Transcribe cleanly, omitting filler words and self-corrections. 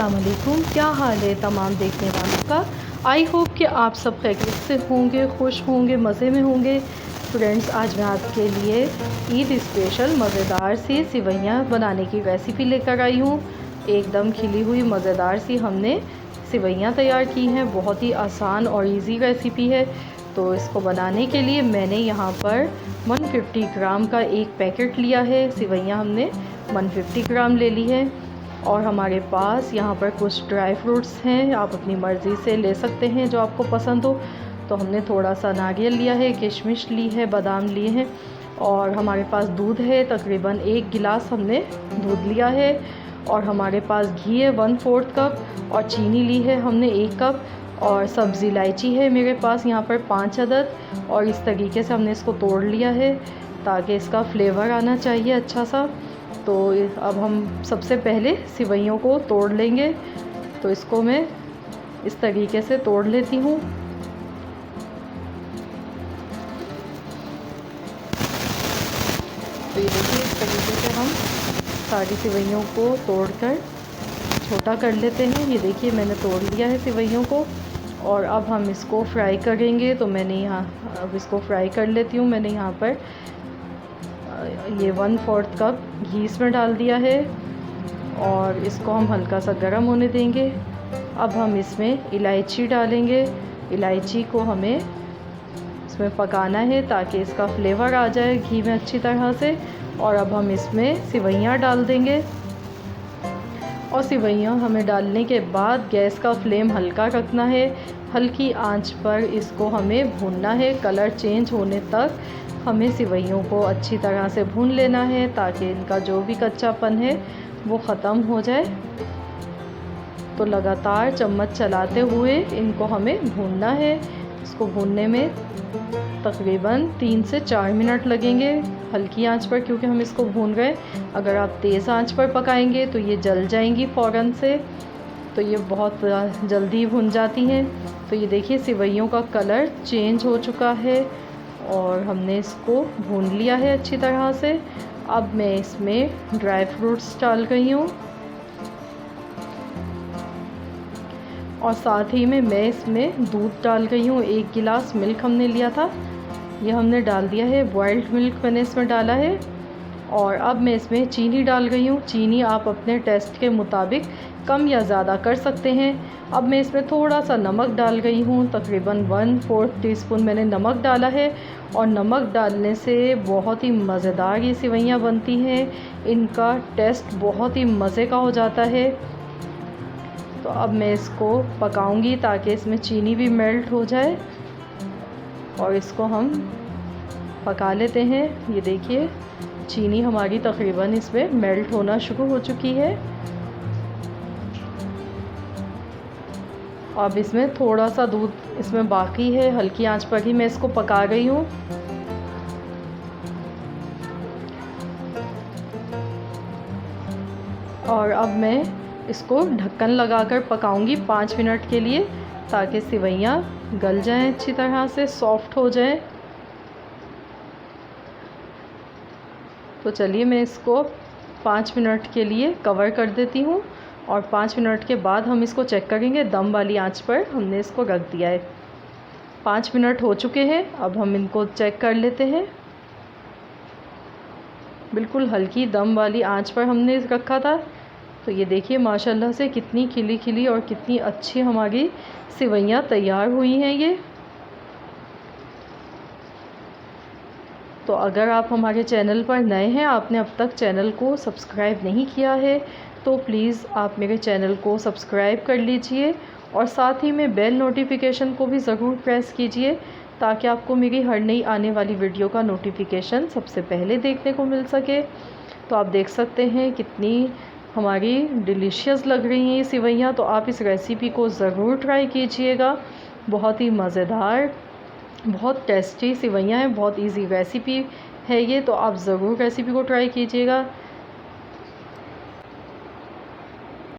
अस्सलाम वालेकुम। क्या हाल है तमाम देखने वालों का। आई होप कि आप सब खैरियत से होंगे, खुश होंगे, मज़े में होंगे। फ्रेंड्स, आज मैं आपके लिए ईद स्पेशल मज़ेदार सी सिवैयाँ बनाने की रेसिपी लेकर आई हूँ। एकदम खिली हुई मज़ेदार सी हमने सिवैयाँ तैयार की हैं। बहुत ही आसान और इजी रेसिपी है। तो इसको बनाने के लिए मैंने यहाँ पर 150 ग्राम का एक पैकेट लिया है। सिवैयाँ हमने 150 ग्राम ले ली है। और हमारे पास यहाँ पर कुछ ड्राई फ्रूट्स हैं, आप अपनी मर्ज़ी से ले सकते हैं जो आपको पसंद हो। तो हमने थोड़ा सा नारियल लिया है, किशमिश ली है, बादाम लिए हैं। और हमारे पास दूध है, तकरीबन 1 गिलास हमने दूध लिया है। और हमारे पास घी है 1/4 कप। और चीनी ली है हमने 1 कप। और सब्ज़ी इलायची है मेरे पास यहाँ पर 5 अदद। और इस तरीके से हमने इसको तोड़ लिया है ताकि इसका फ्लेवर आना चाहिए अच्छा सा। तो अब हम सबसे पहले सिवैयों को तोड़ लेंगे। तो इसको मैं इस तरीके से तोड़ लेती हूँ। तो ये देखिए, इस तरीके से हम सारी सिवैयों को तोड़कर छोटा कर लेते हैं। ये देखिए, मैंने तोड़ लिया है सिवैयों को। और अब हम इसको फ्राई करेंगे। तो मैंने यहाँ अब इसको फ्राई कर लेती हूँ। मैंने यहाँ पर ये 1/4 कप घी इसमें डाल दिया है। और इसको हम हल्का सा गर्म होने देंगे। अब हम इसमें इलायची डालेंगे। इलायची को हमें इसमें पकाना है ताकि इसका फ्लेवर आ जाए घी में अच्छी तरह से। और अब हम इसमें सिवैयाँ डाल देंगे। और सिवैयाँ हमें डालने के बाद गैस का फ्लेम हल्का रखना है। हल्की आंच पर इसको हमें भूनना है। कलर चेंज होने तक हमें सिवैयों को अच्छी तरह से भून लेना है ताकि इनका जो भी कच्चापन है वो ख़त्म हो जाए। तो लगातार चम्मच चलाते हुए इनको हमें भूनना है। इसको भूनने में तकरीबन 3 से 4 मिनट लगेंगे हल्की आंच पर, क्योंकि हम इसको भून गए। अगर आप तेज़ आंच पर पकाएंगे तो ये जल जाएंगी फ़ौरन से। तो ये बहुत जल्दी भुन जाती हैं। तो ये देखिए, सिवैयों का कलर चेंज हो चुका है और हमने इसको भून लिया है अच्छी तरह से। अब मैं इसमें ड्राई फ्रूट्स डाल रही हूँ। और साथ ही में मैं इसमें दूध डाल रही हूँ। 1 गिलास मिल्क हमने लिया था, ये हमने डाल दिया है। बॉइल्ड मिल्क मैंने इसमें डाला है। और अब मैं इसमें चीनी डाल रही हूँ। चीनी आप अपने टेस्ट के मुताबिक कम या ज़्यादा कर सकते हैं। अब मैं इसमें थोड़ा सा नमक डाल रही हूँ, तकरीबन 1/4 टीस्पून मैंने नमक डाला है। और नमक डालने से बहुत ही मज़ेदार ये सिवैयाँ बनती हैं। इनका टेस्ट बहुत ही मज़े का हो जाता है। तो अब मैं इसको पकाऊंगी ताकि इसमें चीनी भी मेल्ट हो जाए। और इसको हम पका लेते हैं। ये देखिए, चीनी हमारी तकरीबन इसमें मेल्ट होना शुरू हो चुकी है। अब इसमें थोड़ा सा दूध इसमें बाकी है। हल्की आंच पर ही मैं इसको पका रही हूँ। और अब मैं इसको ढक्कन लगाकर पकाऊंगी 5 मिनट के लिए ताकि सिवैयाँ गल जाएं, अच्छी तरह से सॉफ्ट हो जाएं। तो चलिए, मैं इसको 5 मिनट के लिए कवर कर देती हूँ। और 5 मिनट के बाद हम इसको चेक करेंगे। दम वाली आंच पर हमने इसको रख दिया है। 5 मिनट हो चुके हैं। अब हम इनको चेक कर लेते हैं। बिल्कुल हल्की दम वाली आंच पर हमने रखा था। तो ये देखिए, माशाल्लाह से कितनी खिली खिली और कितनी अच्छी हमारी सिवैयाँ तैयार हुई हैं ये। तो अगर आप हमारे चैनल पर नए हैं, आपने अब तक चैनल को सब्सक्राइब नहीं किया है, तो प्लीज़ आप मेरे चैनल को सब्सक्राइब कर लीजिए। और साथ ही में बेल नोटिफिकेशन को भी ज़रूर प्रेस कीजिए ताकि आपको मेरी हर नई आने वाली वीडियो का नोटिफिकेशन सबसे पहले देखने को मिल सके। तो आप देख सकते हैं कितनी हमारी डिलीशियस लग रही हैं ये सिवैयाँ। तो आप इस रेसिपी को ज़रूर ट्राई कीजिएगा। बहुत ही मज़ेदार, बहुत टेस्टी सिवैयाँ हैं। बहुत इजी रेसिपी है ये, तो आप ज़रूर रेसिपी को ट्राई कीजिएगा।